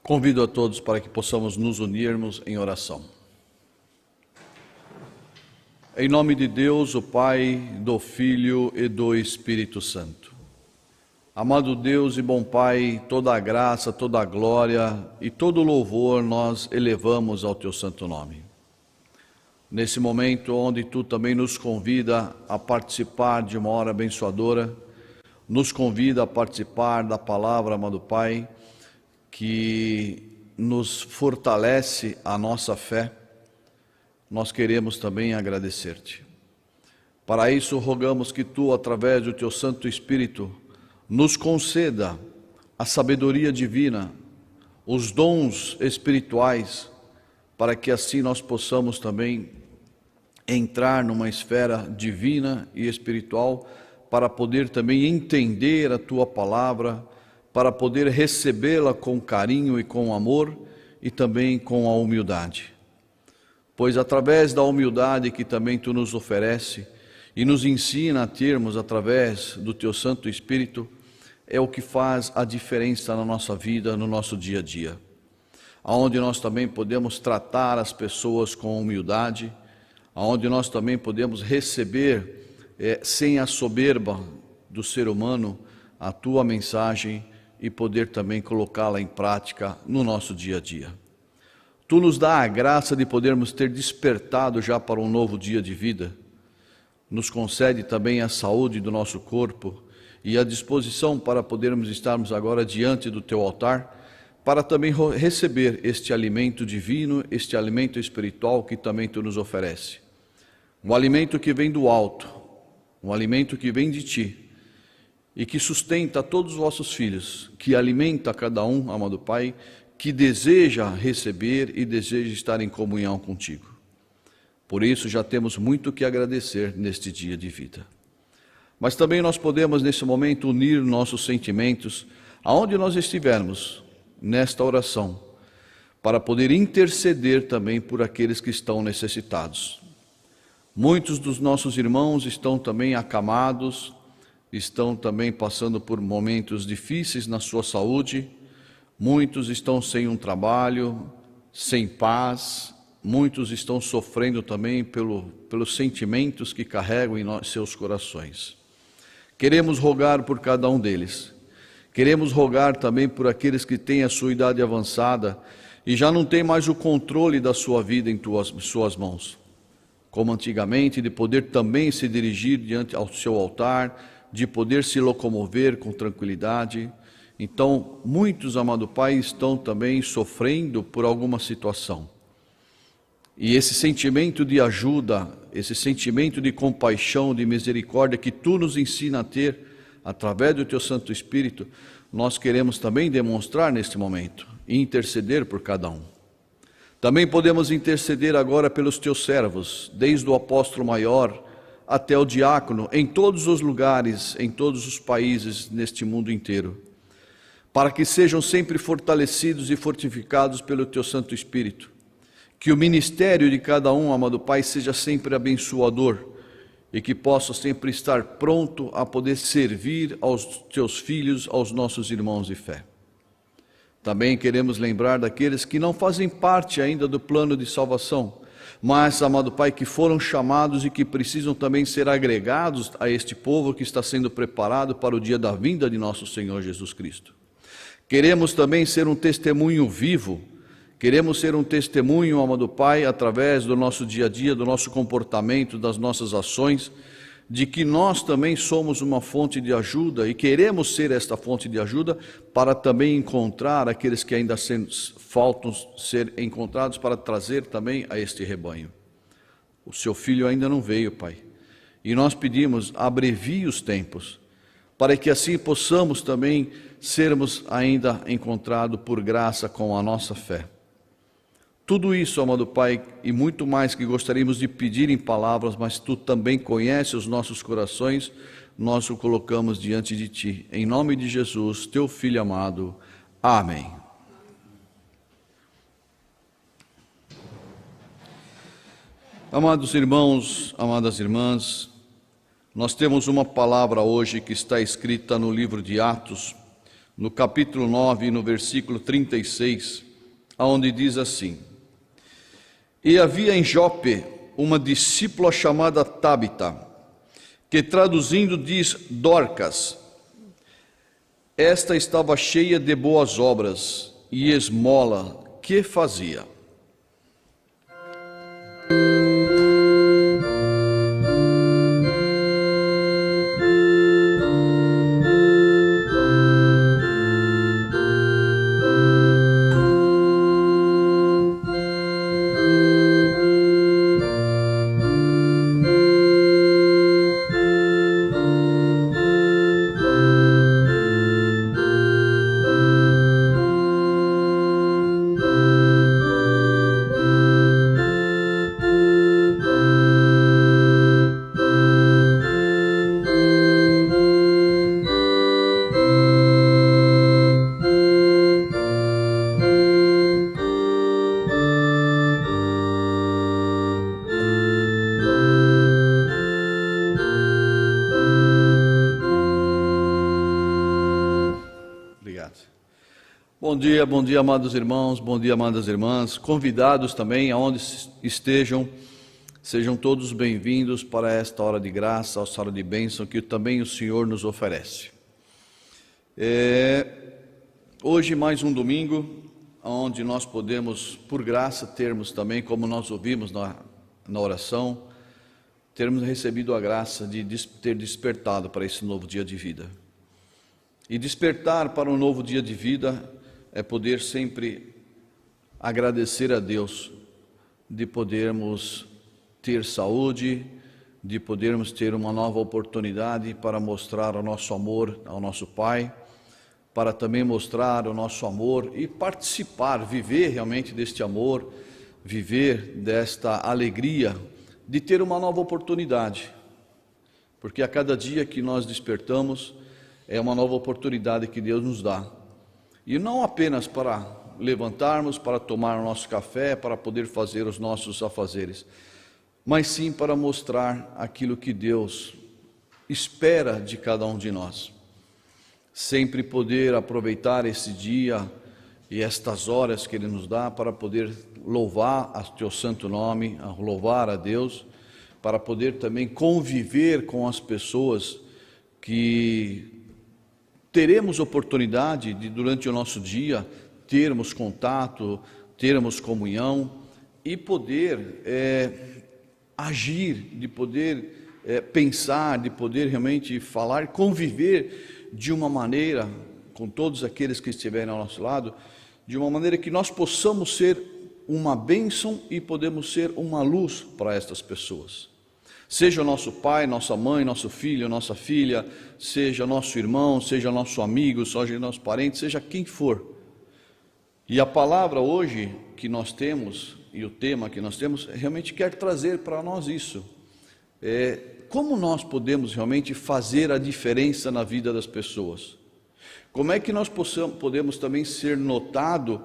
Convido a todos para que possamos nos unirmos em oração. Em nome de Deus, o Pai, do Filho e do Espírito Santo. Amado Deus e bom Pai, toda a graça, toda a glória e todo o louvor nós elevamos ao Teu santo nome. Nesse momento onde Tu também nos convida a participar de uma hora abençoadora, nos convida a participar da palavra, amado Pai, que nos fortalece a nossa fé, nós queremos também agradecer-te. Para isso, rogamos que Tu, através do Teu Santo Espírito, nos conceda a sabedoria divina, os dons espirituais, para que assim nós possamos também entrar numa esfera divina e espiritual, para poder também entender a Tua palavra, para poder recebê-la com carinho e com amor e também com a humildade. Pois através da humildade que também Tu nos oferece e nos ensina a termos através do Teu Santo Espírito, é o que faz a diferença na nossa vida, no nosso dia a dia. Aonde nós também podemos tratar as pessoas com humildade, aonde nós também podemos receber sem a soberba do ser humano a Tua mensagem e poder também colocá-la em prática no nosso dia a dia. Tu nos dá a graça de podermos ter despertado já para um novo dia de vida. Nos concede também a saúde do nosso corpo e a disposição para podermos estarmos agora diante do Teu altar, para também receber este alimento divino, este alimento espiritual que também Tu nos oferece. Um alimento que vem do alto, um alimento que vem de Ti, e que sustenta todos os vossos filhos, que alimenta cada um, amado Pai, que deseja receber e deseja estar em comunhão contigo. Por isso já temos muito que agradecer neste dia de vida. Mas também nós podemos nesse momento unir nossos sentimentos, aonde nós estivermos, nesta oração, para poder interceder também por aqueles que estão necessitados. Muitos dos nossos irmãos estão também acamados, estão também passando por momentos difíceis na sua saúde, muitos estão sem um trabalho, sem paz, muitos estão sofrendo também pelos sentimentos que carregam em seus corações. Queremos rogar por cada um deles, queremos rogar também por aqueles que têm a sua idade avançada e já não têm mais o controle da sua vida em suas mãos, como antigamente, de poder também se dirigir diante ao seu altar, de poder se locomover com tranquilidade. Então, muitos, amado Pai, estão também sofrendo por alguma situação. E esse sentimento de ajuda, esse sentimento de compaixão, de misericórdia que Tu nos ensina a ter, através do Teu Santo Espírito, nós queremos também demonstrar neste momento e interceder por cada um. Também podemos interceder agora pelos Teus servos, desde o apóstolo maior até o diácono, em todos os lugares, em todos os países, neste mundo inteiro, para que sejam sempre fortalecidos e fortificados pelo Teu Santo Espírito, que o ministério de cada um, amado Pai, seja sempre abençoador e que possa sempre estar pronto a poder servir aos Teus filhos, aos nossos irmãos de fé. Também queremos lembrar daqueles que não fazem parte ainda do plano de salvação, mas, amado Pai, que foram chamados e que precisam também ser agregados a este povo que está sendo preparado para o dia da vinda de nosso Senhor Jesus Cristo. Queremos também ser um testemunho vivo, queremos ser um testemunho, amado Pai, através do nosso dia a dia, do nosso comportamento, das nossas ações, de que nós também somos uma fonte de ajuda e queremos ser esta fonte de ajuda para também encontrar aqueles que ainda faltam ser encontrados, para trazer também a este rebanho. O Seu Filho ainda não veio, Pai, e nós pedimos, abrevie os tempos, para que assim possamos também sermos ainda encontrados por graça com a nossa fé. Tudo isso, amado Pai, e muito mais que gostaríamos de pedir em palavras, mas Tu também conheces os nossos corações, nós o colocamos diante de Ti. Em nome de Jesus, Teu Filho amado. Amém. Amados irmãos, amadas irmãs, nós temos uma palavra hoje que está escrita no livro de Atos, no capítulo 9, no versículo 36, onde diz assim: E havia em Jope uma discípula chamada Tabita, que traduzindo diz Dorcas. Esta estava cheia de boas obras e esmola que fazia. Bom dia, amados irmãos, bom dia, amadas irmãs, convidados também, aonde estejam, sejam todos bem-vindos para esta hora de graça, esta hora de bênção que também o Senhor nos oferece. Hoje mais um domingo, onde nós podemos, por graça, termos também, como nós ouvimos na oração, termos recebido a graça de ter despertado para esse novo dia de vida. E despertar para um novo dia de vida é poder sempre agradecer a Deus de podermos ter saúde, de podermos ter uma nova oportunidade para mostrar o nosso amor ao nosso Pai, para também mostrar o nosso amor e participar, viver realmente deste amor, viver desta alegria de ter uma nova oportunidade, porque a cada dia que nós despertamos é uma nova oportunidade que Deus nos dá. E não apenas para levantarmos, para tomar o nosso café, para poder fazer os nossos afazeres, mas sim para mostrar aquilo que Deus espera de cada um de nós. Sempre poder aproveitar esse dia e estas horas que Ele nos dá para poder louvar o Teu santo nome, louvar a Deus, para poder também conviver com as pessoas que teremos oportunidade de, durante o nosso dia, termos contato, termos comunhão e poder agir, de poder pensar, de poder realmente falar, conviver de uma maneira com todos aqueles que estiverem ao nosso lado, de uma maneira que nós possamos ser uma bênção e podemos ser uma luz para estas pessoas. Seja nosso pai, nossa mãe, nosso filho, nossa filha, seja nosso irmão, seja nosso amigo, seja nosso parente, seja quem for. E a palavra hoje que nós temos, e o tema que nós temos, realmente quer trazer para nós isso. Como nós podemos realmente fazer a diferença na vida das pessoas? Como é que nós podemos também ser notados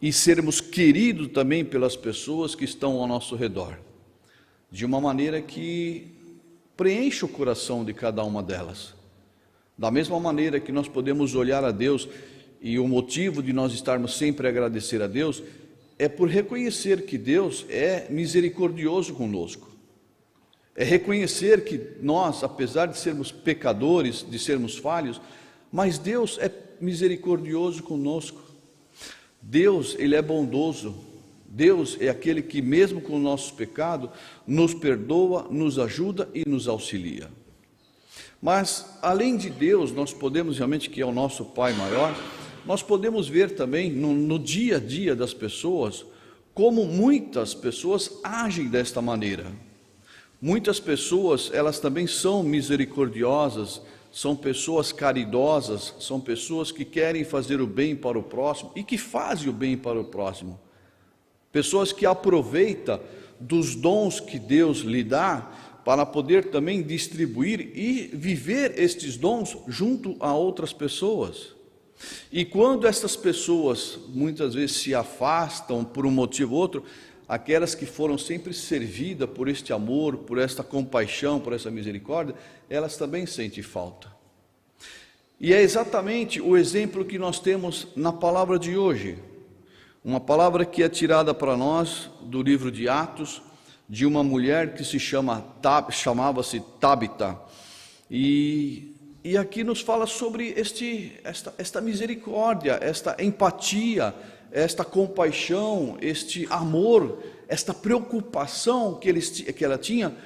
e sermos queridos também pelas pessoas que estão ao nosso redor? De uma maneira que preencha o coração de cada uma delas. Da mesma maneira que nós podemos olhar a Deus, e o motivo de nós estarmos sempre a agradecer a Deus, é por reconhecer que Deus é misericordioso conosco. É reconhecer que nós, apesar de sermos pecadores, de sermos falhos, mas Deus é misericordioso conosco. Deus, Ele é bondoso. Deus é aquele que, mesmo com o nosso pecado, nos perdoa, nos ajuda e nos auxilia. Mas, além de Deus, nós podemos realmente, que é o nosso Pai maior, nós podemos ver também no dia a dia das pessoas, como muitas pessoas agem desta maneira. Muitas pessoas, elas também são misericordiosas, são pessoas caridosas, são pessoas que querem fazer o bem para o próximo e que fazem o bem para o próximo. Pessoas que aproveitam dos dons que Deus lhe dá para poder também distribuir e viver estes dons junto a outras pessoas. E quando essas pessoas muitas vezes se afastam por um motivo ou outro, aquelas que foram sempre servidas por este amor, por esta compaixão, por essa misericórdia, elas também sentem falta. E é exatamente o exemplo que nós temos na palavra de hoje. Uma palavra que é tirada para nós do livro de Atos, de uma mulher que chamava-se Tábita. E aqui nos fala sobre esta misericórdia, esta empatia, esta compaixão, este amor, esta preocupação que ela tinha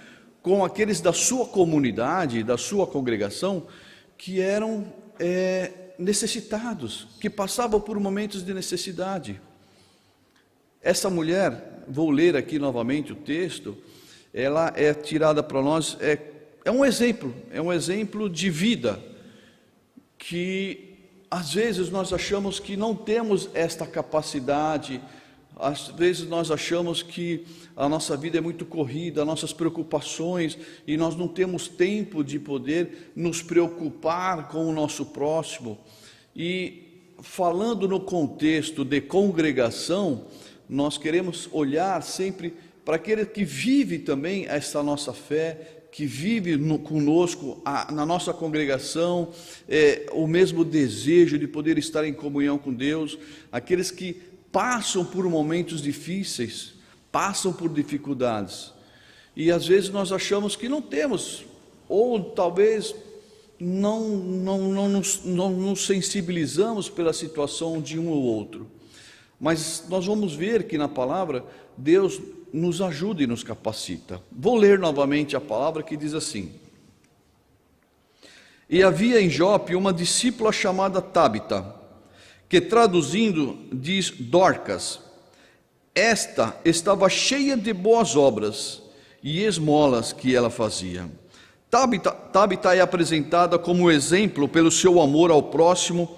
com aqueles da sua comunidade, da sua congregação, que eram necessitados, que passavam por momentos de necessidade. Essa mulher, vou ler aqui novamente o texto, ela é tirada para nós, é um exemplo de vida, que às vezes nós achamos que não temos esta capacidade, às vezes nós achamos que a nossa vida é muito corrida, nossas preocupações, e nós não temos tempo de poder nos preocupar com o nosso próximo. E falando no contexto de congregação, nós queremos olhar sempre para aquele que vive também essa nossa fé, que vive conosco, na nossa congregação, o mesmo desejo de poder estar em comunhão com Deus, aqueles que passam por momentos difíceis, passam por dificuldades, e às vezes nós achamos que não temos, ou talvez não nos sensibilizamos pela situação de um ou outro. Mas nós vamos ver que na palavra Deus nos ajuda e nos capacita. Vou ler novamente a palavra que diz assim: E havia em Jope uma discípula chamada Tábita, que traduzindo diz Dorcas. Esta estava cheia de boas obras e esmolas que ela fazia. Tábita é apresentada como exemplo pelo seu amor ao próximo,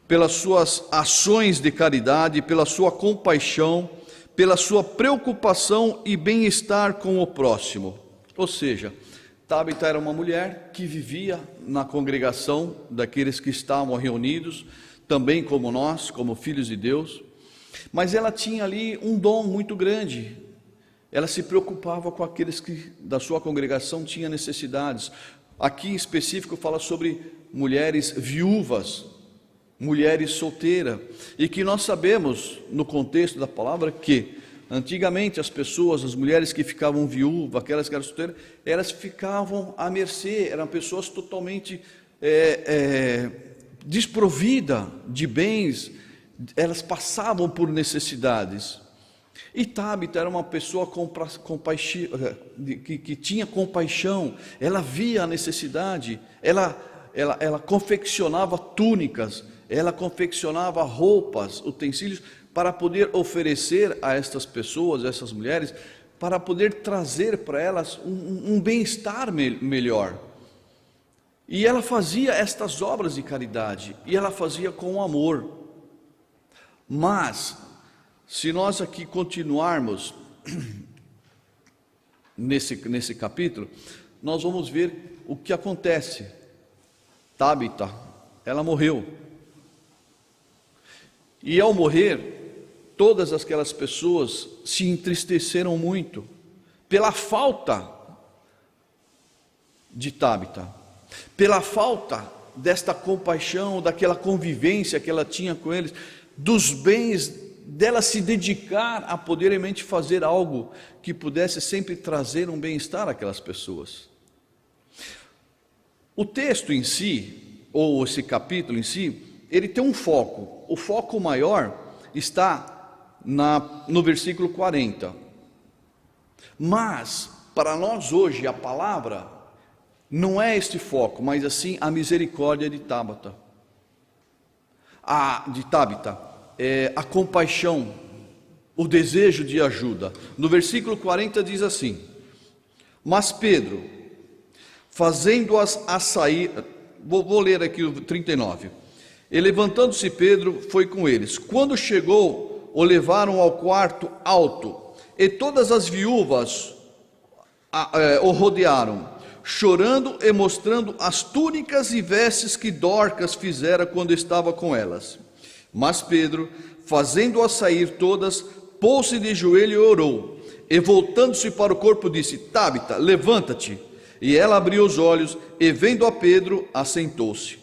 pelas suas ações de caridade, pela sua compaixão, pela sua preocupação e bem-estar com o próximo. Ou seja, Tábita era uma mulher que vivia na congregação daqueles que estavam reunidos, também como nós, como filhos de Deus, mas ela tinha ali um dom muito grande. Ela se preocupava com aqueles que da sua congregação tinham necessidades. Aqui em específico fala sobre mulheres viúvas, mulheres solteiras, e que nós sabemos no contexto da palavra que antigamente as mulheres que ficavam viúvas, aquelas que eram solteiras, elas ficavam à mercê, eram pessoas totalmente desprovidas de bens, elas passavam por necessidades. E Tábita era uma pessoa que tinha compaixão, ela via a necessidade, ela confeccionava túnicas, ela confeccionava roupas, utensílios, para poder oferecer a estas pessoas, a essas mulheres, para poder trazer para elas um bem-estar melhor. E ela fazia estas obras de caridade, e ela fazia com amor. Mas, se nós aqui continuarmos nesse capítulo, nós vamos ver o que acontece. Tábita, ela morreu. E ao morrer, todas aquelas pessoas se entristeceram muito pela falta de Tábita, pela falta desta compaixão, daquela convivência que ela tinha com eles, dos bens dela se dedicar a poder realmente fazer algo que pudesse sempre trazer um bem-estar àquelas pessoas. O texto em si, ou esse capítulo em si, ele tem um foco. O foco maior está no versículo 40. Mas, para nós hoje, a palavra não é este foco, mas assim a misericórdia de Tábita. Tábita, a compaixão, o desejo de ajuda. No versículo 40 diz assim: Mas Pedro, fazendo-as a sair, vou ler aqui o 39. E levantando-se Pedro, foi com eles. Quando chegou, o levaram ao quarto alto, e todas as viúvas o rodearam, chorando e mostrando as túnicas e vestes que Dorcas fizera quando estava com elas. Mas Pedro, fazendo-as sair todas, pôs-se de joelho e orou, e voltando-se para o corpo disse: Tábita, levanta-te. E ela abriu os olhos, e vendo a Pedro, assentou-se.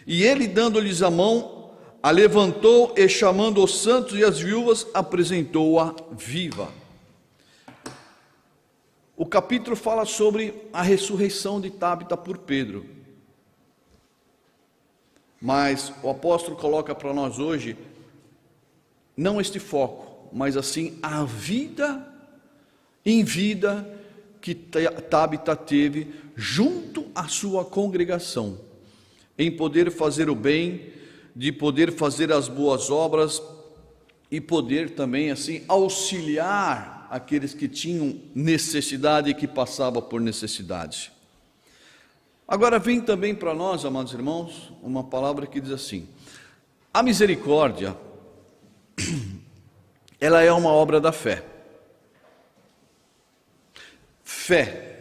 E ele, dando-lhes a mão, a levantou e, chamando os santos e as viúvas, apresentou-a viva. O capítulo fala sobre a ressurreição de Tabita por Pedro. Mas o apóstolo coloca para nós hoje, não este foco, mas assim a vida em vida que Tabita teve junto à sua congregação, em poder fazer o bem, de poder fazer as boas obras e poder também assim auxiliar aqueles que tinham necessidade e que passavam por necessidade. Agora vem também para nós, amados irmãos, uma palavra que diz assim: a misericórdia, ela é uma obra da fé. Fé.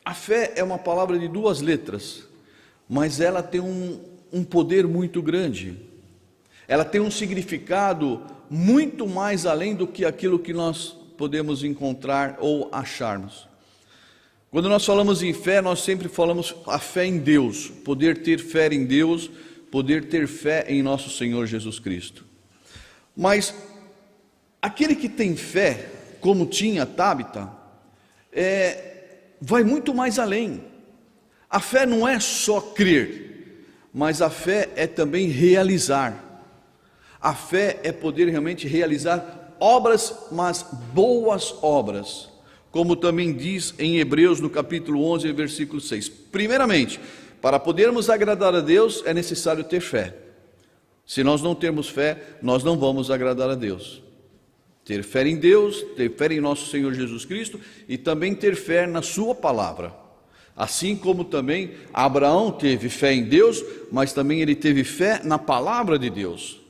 A fé é uma palavra de duas letras, mas ela tem um poder muito grande. Ela tem um significado muito mais além do que aquilo que nós podemos encontrar ou acharmos. Quando nós falamos em fé, nós sempre falamos a fé em Deus, poder ter fé em Deus, poder ter fé em nosso Senhor Jesus Cristo. Mas aquele que tem fé, como tinha Tabita, vai muito mais além. A fé não é só crer, mas a fé é também realizar. A fé é poder realmente realizar obras, mas boas obras, como também diz em Hebreus no capítulo 11, versículo 6. Primeiramente, para podermos agradar a Deus, é necessário ter fé. Se nós não temos fé, nós não vamos agradar a Deus. Ter fé em Deus, ter fé em nosso Senhor Jesus Cristo e também ter fé na sua palavra. Assim como também Abraão teve fé em Deus, mas também ele teve fé na palavra de Deus.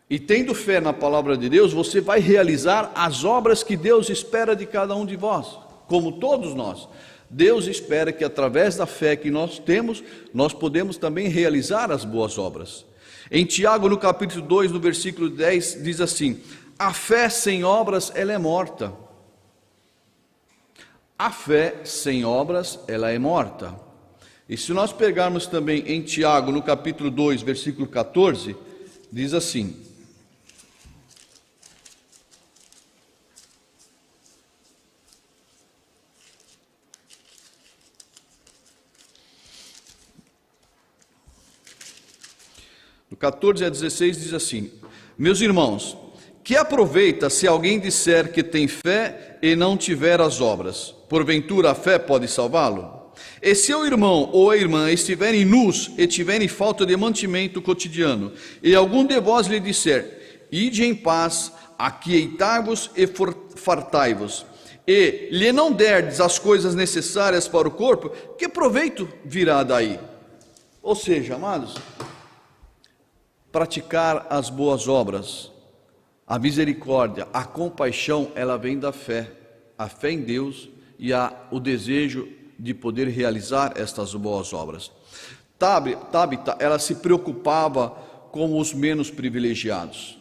E tendo fé na palavra de Deus, você vai realizar as obras que Deus espera de cada um de vós, como todos nós. Deus espera que através da fé que nós temos, nós podemos também realizar as boas obras. Em Tiago, no capítulo 2, no versículo 10, diz assim: a fé sem obras, ela é morta. A fé sem obras, ela é morta. E se nós pegarmos também em Tiago, no capítulo 2, versículo 14, diz assim: do 14 a 16 diz assim: meus irmãos, que aproveita se alguém disser que tem fé e não tiver as obras? Porventura a fé pode salvá-lo? E se o irmão ou a irmã estiverem nus e tiverem falta de mantimento cotidiano, e algum de vós lhe disser: ide em paz, aquietai-vos e fartai-vos, e lhe não derdes as coisas necessárias para o corpo, que proveito virá daí? Ou seja, amados, praticar as boas obras, a misericórdia, a compaixão, ela vem da fé, a fé em Deus e o desejo de poder realizar estas boas obras. Tabita, ela se preocupava com os menos privilegiados.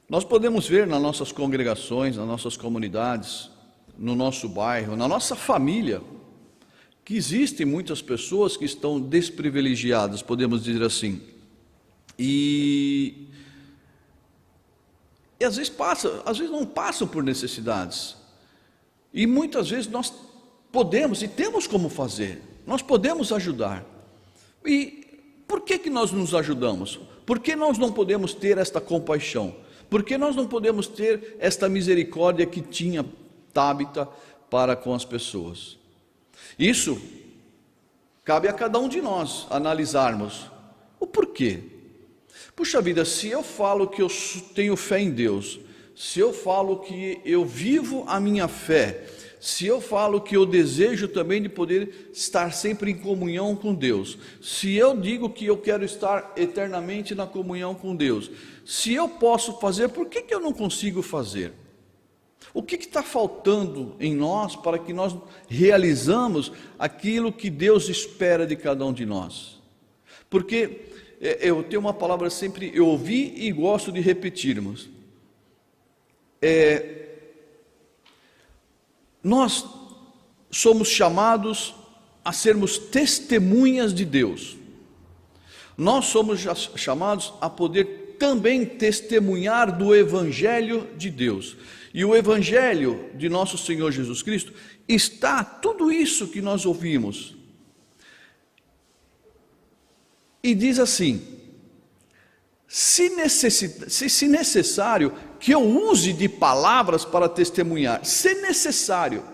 Nós podemos ver nas nossas congregações, nas nossas comunidades, no nosso bairro, na nossa família, que existem muitas pessoas que estão desprivilegiadas, podemos dizer assim. E às vezes não passam por necessidades. E muitas vezes nós podemos e temos como fazer. Nós podemos ajudar. E por que nós nos ajudamos? Por que nós não podemos ter esta compaixão? Por que nós não podemos ter esta misericórdia que tinha Tabita para com as pessoas? Isso cabe a cada um de nós analisarmos o porquê. Puxa vida, se eu falo que eu tenho fé em Deus, se eu falo que eu vivo a minha fé, se eu falo que eu desejo também de poder estar sempre em comunhão com Deus, se eu digo que eu quero estar eternamente na comunhão com Deus, se eu posso fazer, por que eu não consigo fazer? O que está faltando em nós para que nós realizamos aquilo que Deus espera de cada um de nós? Porque eu tenho uma palavra sempre, eu ouvi e gosto de repetirmos. Nós somos chamados a sermos testemunhas de Deus. nós somos chamados a poder também testemunhar do Evangelho de Deus. E o Evangelho de nosso Senhor Jesus Cristo está tudo isso que nós ouvimos. E diz assim: se necessário que eu use de palavras para testemunhar, se necessário.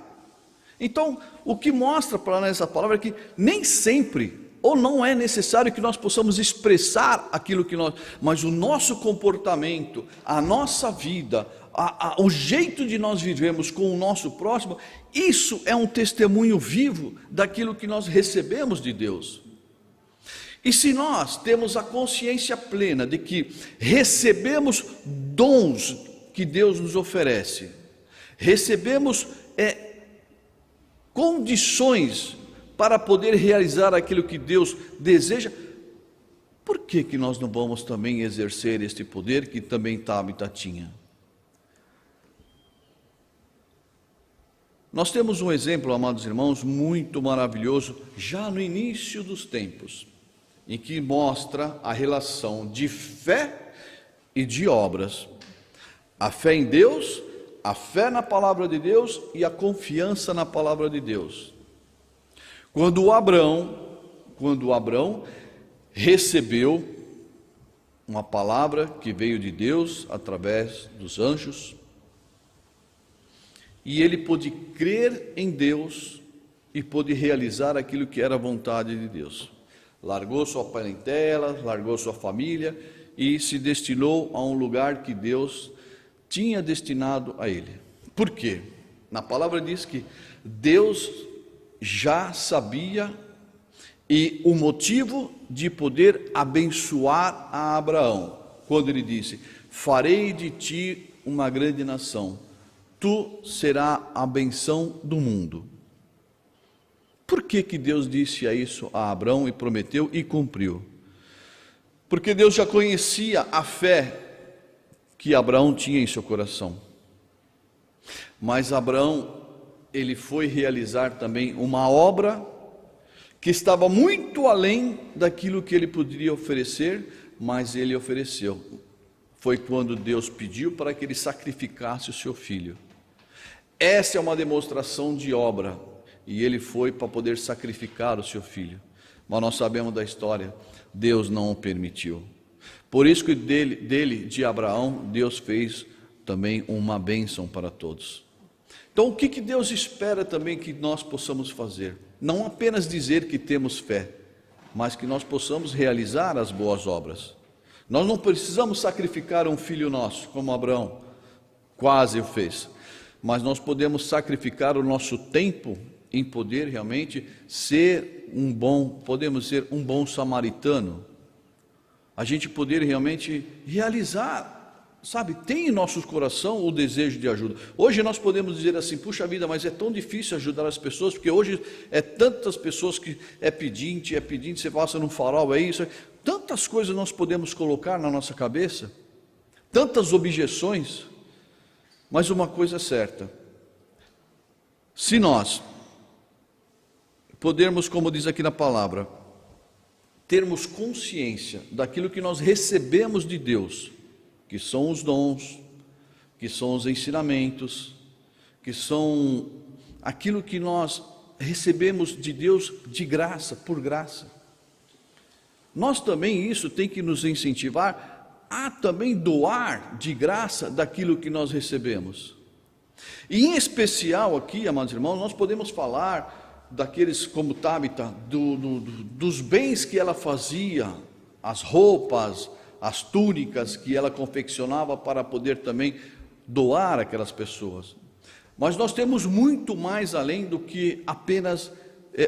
Então, o que mostra para nós essa palavra é que nem sempre, ou não é necessário que nós possamos expressar aquilo que nós, mas o nosso comportamento, a nossa vida, o jeito de nós vivemos com o nosso próximo, isso é um testemunho vivo daquilo que nós recebemos de Deus. E se nós temos a consciência plena de que recebemos dons que Deus nos oferece, recebemos condições para poder realizar aquilo que Deus deseja, por que nós não vamos também exercer este poder que também Tabita tinha? Nós temos um exemplo, amados irmãos, muito maravilhoso, já no início dos tempos, em que mostra a relação de fé e de obras. A fé em Deus, a fé na palavra de Deus e a confiança na palavra de Deus. Quando Abrão recebeu uma palavra que veio de Deus através dos anjos, e ele pôde crer em Deus e pôde realizar aquilo que era a vontade de Deus. Largou sua parentela, largou sua família e se destinou a um lugar que Deus tinha destinado a ele. Por quê? Na palavra diz que Deus já sabia e o motivo de poder abençoar a Abraão, quando ele disse: farei de ti uma grande nação, tu serás a benção do mundo. Por que Deus disse isso a Abraão e prometeu e cumpriu? Porque Deus já conhecia a fé que Abraão tinha em seu coração. Mas Abraão, ele foi realizar também uma obra que estava muito além daquilo que ele poderia oferecer, mas ele ofereceu. Foi quando Deus pediu para que ele sacrificasse o seu filho. Essa é uma demonstração de obra. E ele foi para poder sacrificar o seu filho. Mas nós sabemos da história, Deus não o permitiu. Por isso que de Abraão, Deus fez também uma bênção para todos. Então o que Deus espera também que nós possamos fazer? Não apenas dizer que temos fé, mas que nós possamos realizar as boas obras. Nós não precisamos sacrificar um filho nosso, como Abraão quase o fez. Mas nós podemos sacrificar o nosso tempo em poder realmente podemos ser um bom samaritano, a gente poder realmente realizar, sabe, tem em nosso coração o desejo de ajuda. Hoje nós podemos dizer assim: puxa vida, mas é tão difícil ajudar as pessoas, porque hoje é tantas pessoas que é pedinte, você passa num farol, é isso, tantas coisas nós podemos colocar na nossa cabeça, tantas objeções, mas uma coisa é certa: se nós podermos, como diz aqui na palavra, termos consciência daquilo que nós recebemos de Deus, que são os dons, que são os ensinamentos, que são aquilo que nós recebemos de Deus de graça, por graça. Nós também, isso tem que nos incentivar a também doar de graça daquilo que nós recebemos. E em especial aqui, amados irmãos, nós podemos falar daqueles como Tabita, dos bens que ela fazia, as roupas, as túnicas que ela confeccionava para poder também doar aquelas pessoas. Mas nós temos muito mais além do que apenas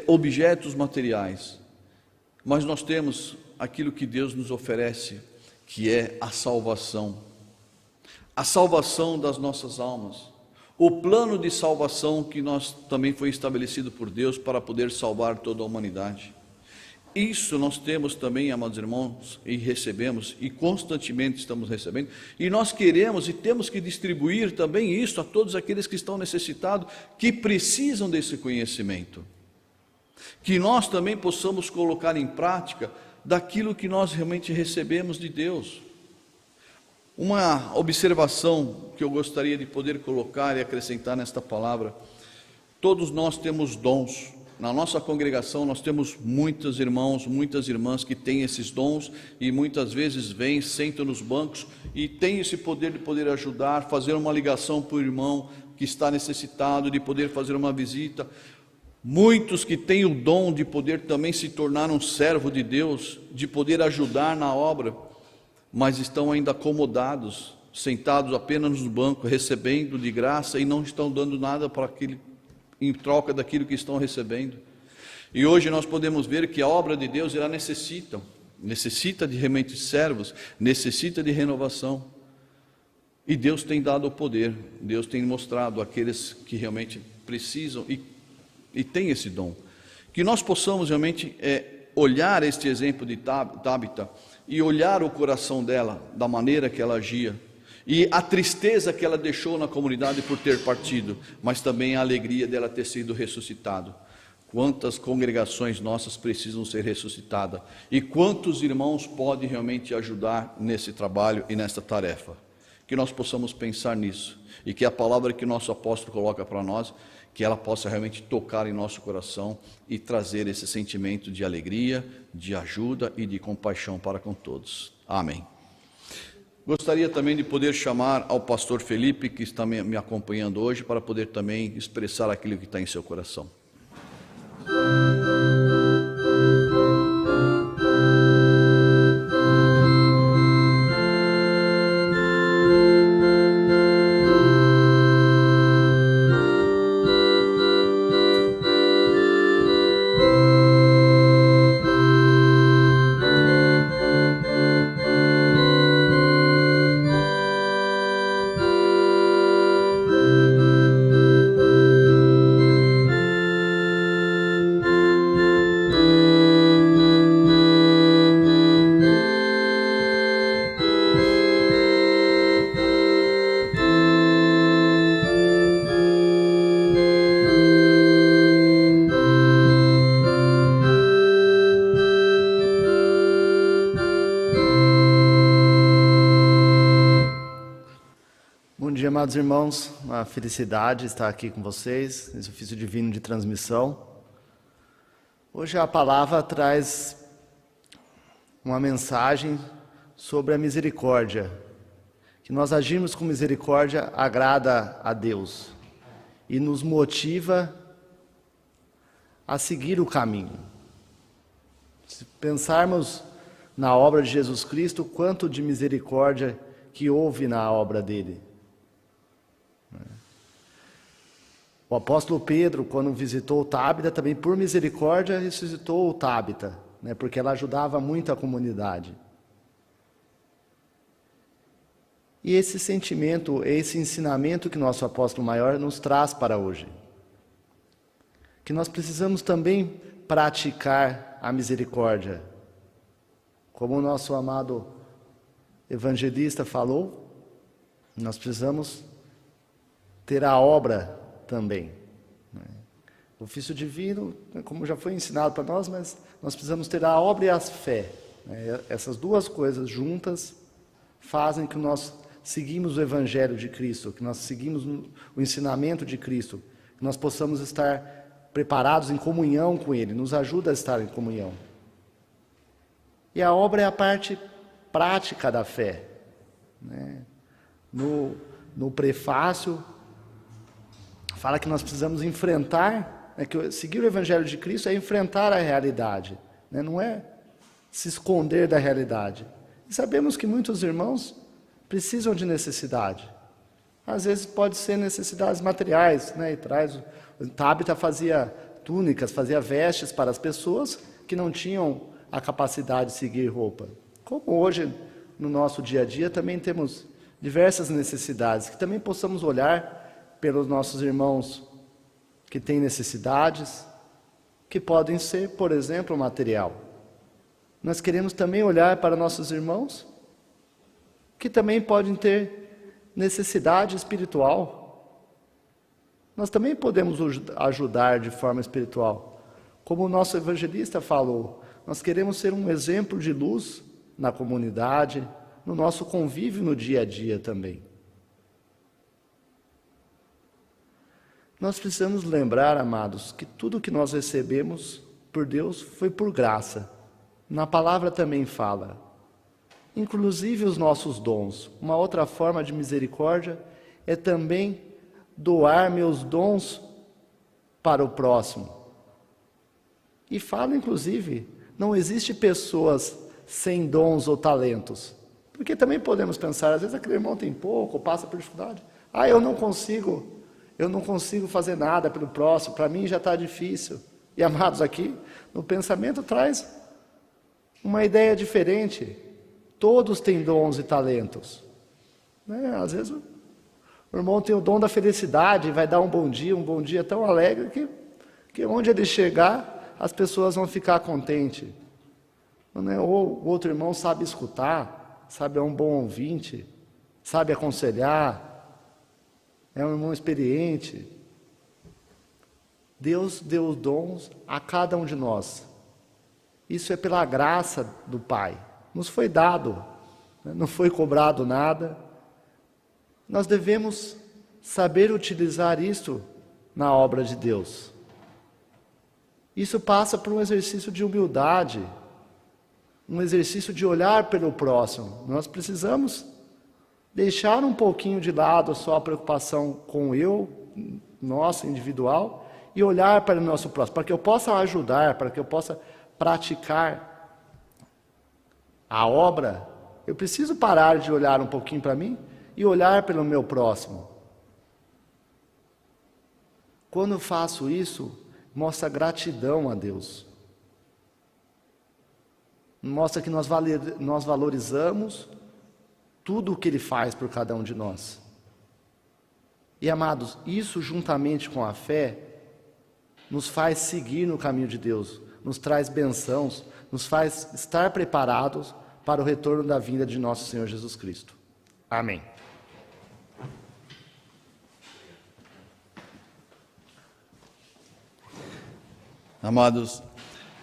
objetos materiais. Mas nós temos aquilo que Deus nos oferece, que é a salvação das nossas almas. O plano de salvação que nós também foi estabelecido por Deus para poder salvar toda a humanidade. Isso nós temos também, amados irmãos, e recebemos, e constantemente estamos recebendo, e nós queremos e temos que distribuir também isso a todos aqueles que estão necessitados, que precisam desse conhecimento. Que nós também possamos colocar em prática daquilo que nós realmente recebemos de Deus. Uma observação que eu gostaria de poder colocar e acrescentar nesta palavra: todos nós temos dons. Na nossa congregação nós temos muitos irmãos, muitas irmãs que têm esses dons e muitas vezes vêm, sentam nos bancos e têm esse poder de poder ajudar, fazer uma ligação para o irmão que está necessitado, de poder fazer uma visita. Muitos que têm o dom de poder também se tornar um servo de Deus, de poder ajudar na obra, mas estão ainda acomodados, sentados apenas no banco, recebendo de graça e não estão dando nada para aquele, em troca daquilo que estão recebendo. E hoje nós podemos ver que a obra de Deus ela necessita de realmente servos, necessita de renovação. E Deus tem dado o poder, Deus tem mostrado àqueles que realmente precisam e têm esse dom. Que nós possamos realmente olhar este exemplo de Tabita e olhar o coração dela, da maneira que ela agia, e a tristeza que ela deixou na comunidade por ter partido, mas também a alegria dela ter sido ressuscitado. Quantas congregações nossas precisam ser ressuscitadas e quantos irmãos podem realmente ajudar nesse trabalho e nesta tarefa. Que nós possamos pensar nisso e que a palavra que nosso apóstolo coloca para nós, que ela possa realmente tocar em nosso coração e trazer esse sentimento de alegria, de ajuda e de compaixão para com todos. Amém. Gostaria também de poder chamar ao pastor Felipe, que está me acompanhando hoje, para poder também expressar aquilo que está em seu coração. Amados irmãos, uma felicidade estar aqui com vocês, nesse ofício divino de transmissão. Hoje a palavra traz uma mensagem sobre a misericórdia, que nós agirmos com misericórdia agrada a Deus e nos motiva a seguir o caminho. Se pensarmos na obra de Jesus Cristo, quanto de misericórdia que houve na obra dele. O apóstolo Pedro, quando visitou Tabita, também por misericórdia ressuscitou Tabita, porque ela ajudava muito a comunidade. E esse sentimento, esse ensinamento que nosso apóstolo maior nos traz para hoje. Que nós precisamos também praticar a misericórdia. Como o nosso amado evangelista falou, nós precisamos ter a obra também. O ofício divino, como já foi ensinado para nós, mas nós precisamos ter a obra e a fé. Essas duas coisas juntas fazem que nós seguimos o Evangelho de Cristo, que nós seguimos o ensinamento de Cristo, que nós possamos estar preparados em comunhão com Ele, nos ajuda a estar em comunhão. E a obra é a parte prática da fé. No prefácio, fala que nós precisamos enfrentar, que seguir o Evangelho de Cristo é enfrentar a realidade, não é se esconder da realidade. E sabemos que muitos irmãos precisam de necessidade. Às vezes pode ser necessidades materiais, Tabita fazia túnicas, fazia vestes para as pessoas que não tinham a capacidade de seguir roupa. Como hoje, no nosso dia a dia, também temos diversas necessidades, que também possamos olhar pelos nossos irmãos que têm necessidades, que podem ser, por exemplo, material. Nós queremos também olhar para nossos irmãos que também podem ter necessidade espiritual. Nós também podemos ajudar de forma espiritual. Como o nosso evangelista falou, Nós queremos ser um exemplo de luz na comunidade, no nosso convívio no dia a dia também. Nós precisamos lembrar, amados, que tudo que nós recebemos por Deus foi por graça. Na palavra também fala, inclusive os nossos dons. Uma outra forma de misericórdia é também doar meus dons para o próximo. E fala, inclusive, não existe pessoas sem dons ou talentos. Porque também podemos pensar, às vezes aquele irmão tem pouco, passa por dificuldade. Eu não consigo fazer nada pelo próximo, para mim já está difícil. E amados, aqui, no pensamento traz uma ideia diferente. Todos têm dons e talentos. Às vezes o irmão tem o dom da felicidade, vai dar um bom dia tão alegre que onde ele chegar, as pessoas vão ficar contentes. Ou o outro irmão sabe escutar, sabe, é um bom ouvinte, sabe aconselhar, é um irmão experiente. Deus deu dons a cada um de nós. Isso é pela graça do Pai. Nos foi dado, não foi cobrado nada. Nós devemos saber utilizar isso na obra de Deus. Isso passa por um exercício de humildade, um exercício de olhar pelo próximo. Nós precisamos deixar um pouquinho de lado só a preocupação com eu, nossa, individual, e olhar para o nosso próximo, para que eu possa ajudar, para que eu possa praticar a obra. Eu preciso parar de olhar um pouquinho para mim e olhar pelo meu próximo. Quando eu faço isso, mostra gratidão a Deus. Mostra que nós valorizamos tudo o que Ele faz por cada um de nós. E amados, isso juntamente com a fé, nos faz seguir no caminho de Deus, nos traz bênçãos, nos faz estar preparados para o retorno da vinda de nosso Senhor Jesus Cristo. Amém. Amados,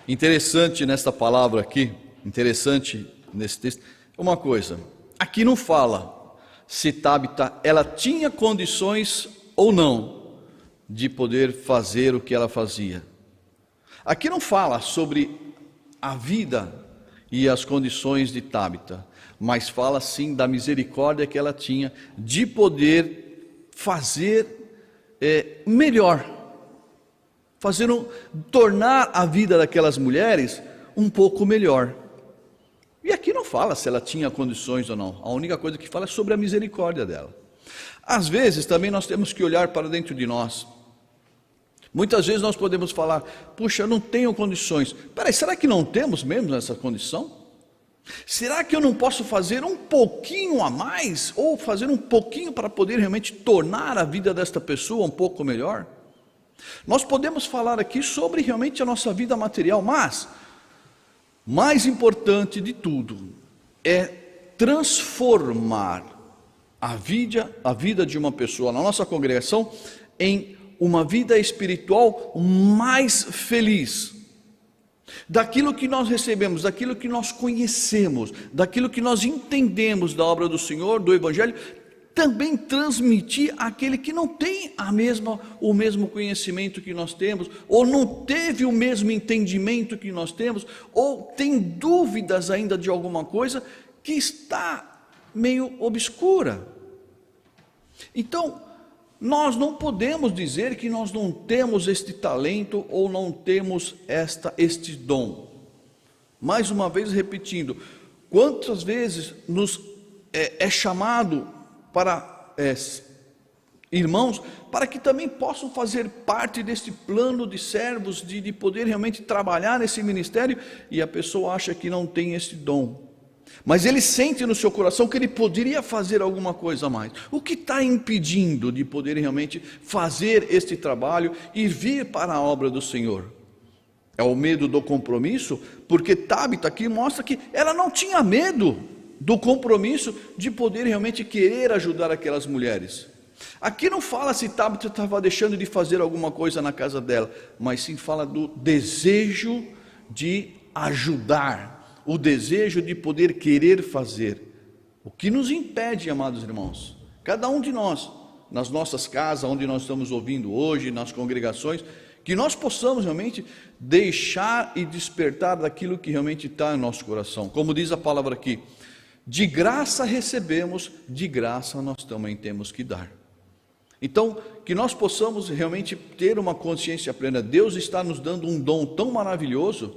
interessante nesta palavra aqui, interessante nesse texto, uma coisa, aqui não fala se Tabita, ela tinha condições ou não de poder fazer o que ela fazia. Aqui não fala sobre a vida e as condições de Tabita, mas fala sim da misericórdia que ela tinha de poder fazer melhor, tornar a vida daquelas mulheres um pouco melhor. E aqui não fala se ela tinha condições ou não, a única coisa que fala é sobre a misericórdia dela. Às vezes também nós temos que olhar para dentro de nós. Muitas vezes nós podemos falar, puxa, eu não tenho condições. Peraí, será que não temos mesmo essa condição? Será que eu não posso fazer um pouquinho a mais? Ou fazer um pouquinho para poder realmente tornar a vida desta pessoa um pouco melhor? Nós podemos falar aqui sobre realmente a nossa vida material, mas mais importante de tudo é transformar a vida de uma pessoa na nossa congregação em uma vida espiritual mais feliz. Daquilo que nós recebemos, daquilo que nós conhecemos, daquilo que nós entendemos da obra do Senhor, do Evangelho, também transmitir àquele que não tem o mesmo conhecimento que nós temos, ou não teve o mesmo entendimento que nós temos, ou tem dúvidas ainda de alguma coisa que está meio obscura. Então, nós não podemos dizer que nós não temos este talento ou não temos este dom. Mais uma vez repetindo, quantas vezes nos é chamado para irmãos, para que também possam fazer parte deste plano de servos, de poder realmente trabalhar nesse ministério, e a pessoa acha que não tem esse dom. Mas ele sente no seu coração que ele poderia fazer alguma coisa a mais. O que está impedindo de poder realmente fazer este trabalho e vir para a obra do Senhor? É o medo do compromisso? Porque Tabita aqui mostra que ela não tinha medo do compromisso de poder realmente querer ajudar aquelas mulheres. Aqui não fala se Tabita estava deixando de fazer alguma coisa na casa dela, mas sim fala do desejo de ajudar, o desejo de poder querer fazer. O que nos impede, amados irmãos, cada um de nós, nas nossas casas, onde nós estamos ouvindo hoje, nas congregações, que nós possamos realmente deixar e despertar daquilo que realmente está em nosso coração. Como diz a palavra aqui, de graça recebemos, de graça nós também temos que dar. Então, que nós possamos realmente ter uma consciência plena. Deus está nos dando um dom tão maravilhoso,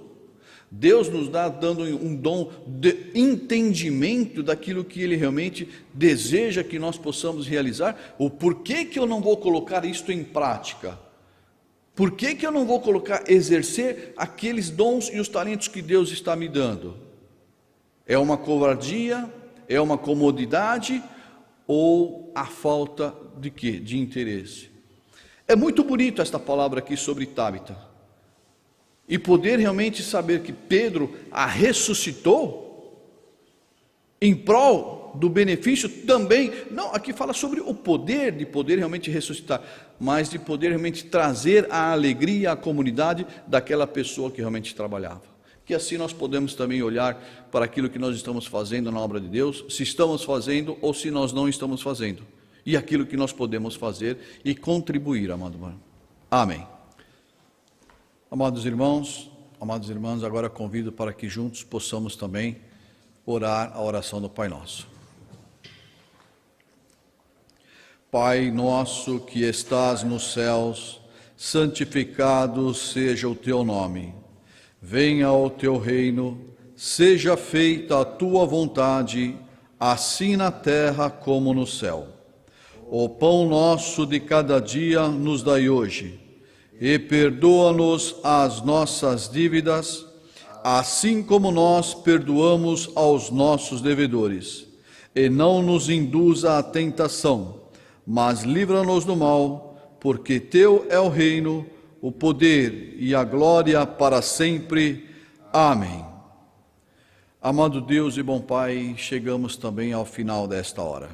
Deus nos dá dando um dom de entendimento daquilo que Ele realmente deseja que nós possamos realizar. O porquê que eu não vou colocar isto em prática? Por que eu não vou exercer aqueles dons e os talentos que Deus está me dando? É uma covardia? É uma comodidade? Ou a falta de quê? De interesse? É muito bonito esta palavra aqui sobre Tábita. E poder realmente saber que Pedro a ressuscitou em prol do benefício também, não, aqui fala sobre o poder de poder realmente ressuscitar, mas de poder realmente trazer a alegria à comunidade daquela pessoa que realmente trabalhava. Que assim nós podemos também olhar para aquilo que nós estamos fazendo na obra de Deus, se estamos fazendo ou se nós não estamos fazendo, e aquilo que nós podemos fazer e contribuir, amado irmão. Amém. Amados irmãos, amadas irmãs, agora convido para que juntos possamos também orar a oração do Pai Nosso. Pai nosso que estás nos céus, santificado seja o teu nome. Venha o teu reino, seja feita a tua vontade, assim na terra como no céu. O pão nosso de cada dia nos dai hoje, e perdoa-nos as nossas dívidas, assim como nós perdoamos aos nossos devedores. E não nos induza à tentação, mas livra-nos do mal, porque teu é o reino, o poder e a glória para sempre. Amém. Amado Deus e bom Pai, chegamos também ao final desta hora.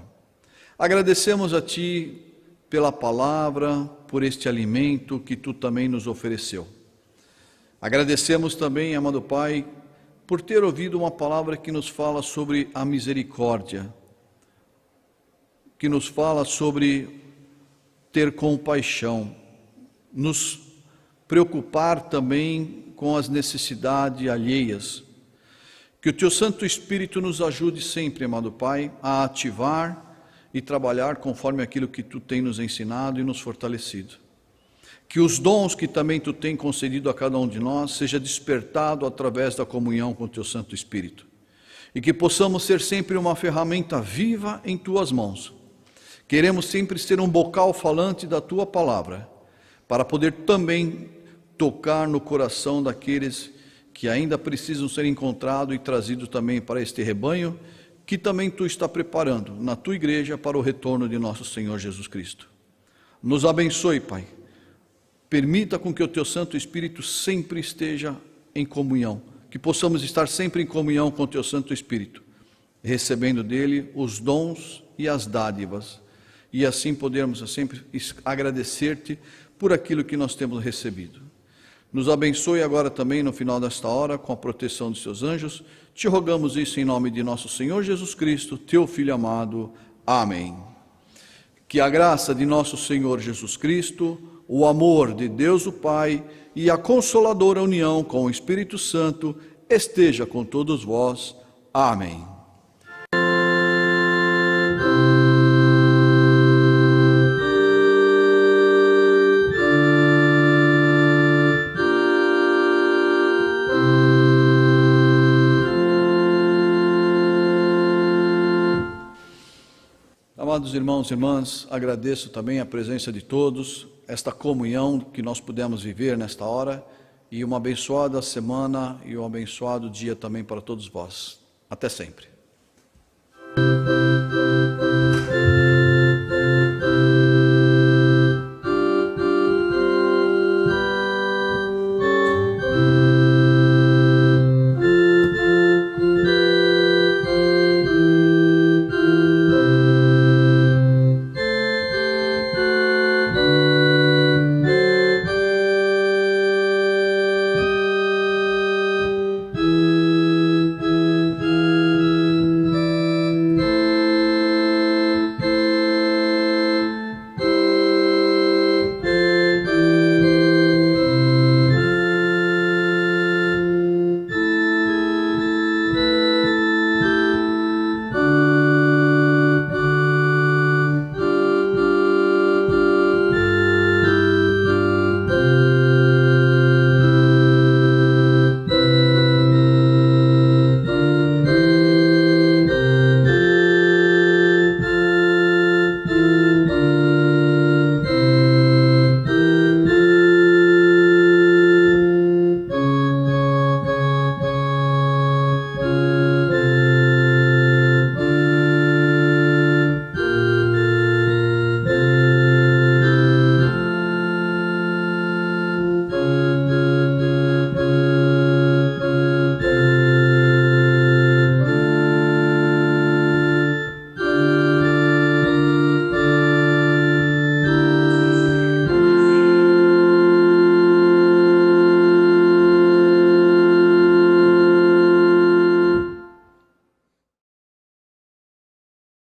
Agradecemos a Ti pela palavra, por este alimento que Tu também nos ofereceu. Agradecemos também, amado Pai, por ter ouvido uma palavra que nos fala sobre a misericórdia, que nos fala sobre ter compaixão, nos preocupar também com as necessidades alheias. Que o Teu Santo Espírito nos ajude sempre, amado Pai, a ativar e trabalhar conforme aquilo que Tu tem nos ensinado e nos fortalecido. Que os dons que também Tu tem concedido a cada um de nós seja despertado através da comunhão com o Teu Santo Espírito. E que possamos ser sempre uma ferramenta viva em Tuas mãos. Queremos sempre ser um bocal falante da Tua palavra, para poder também tocar no coração daqueles que ainda precisam ser encontrados e trazidos também para este rebanho, que também Tu está preparando na Tua igreja para o retorno de nosso Senhor Jesus Cristo. Nos abençoe, Pai. Permita com que o Teu Santo Espírito sempre esteja em comunhão, que possamos estar sempre em comunhão com o Teu Santo Espírito, recebendo dele os dons e as dádivas, e assim podermos sempre agradecer-te por aquilo que nós temos recebido. Nos abençoe agora também no final desta hora com a proteção dos Seus anjos. Te rogamos isso em nome de nosso Senhor Jesus Cristo, Teu Filho amado. Amém. Que a graça de nosso Senhor Jesus Cristo, o amor de Deus o Pai e a consoladora união com o Espírito Santo esteja com todos vós. Amém. Amados irmãos e irmãs, agradeço também a presença de todos, esta comunhão que nós pudemos viver nesta hora, e uma abençoada semana e um abençoado dia também para todos vós. Até sempre.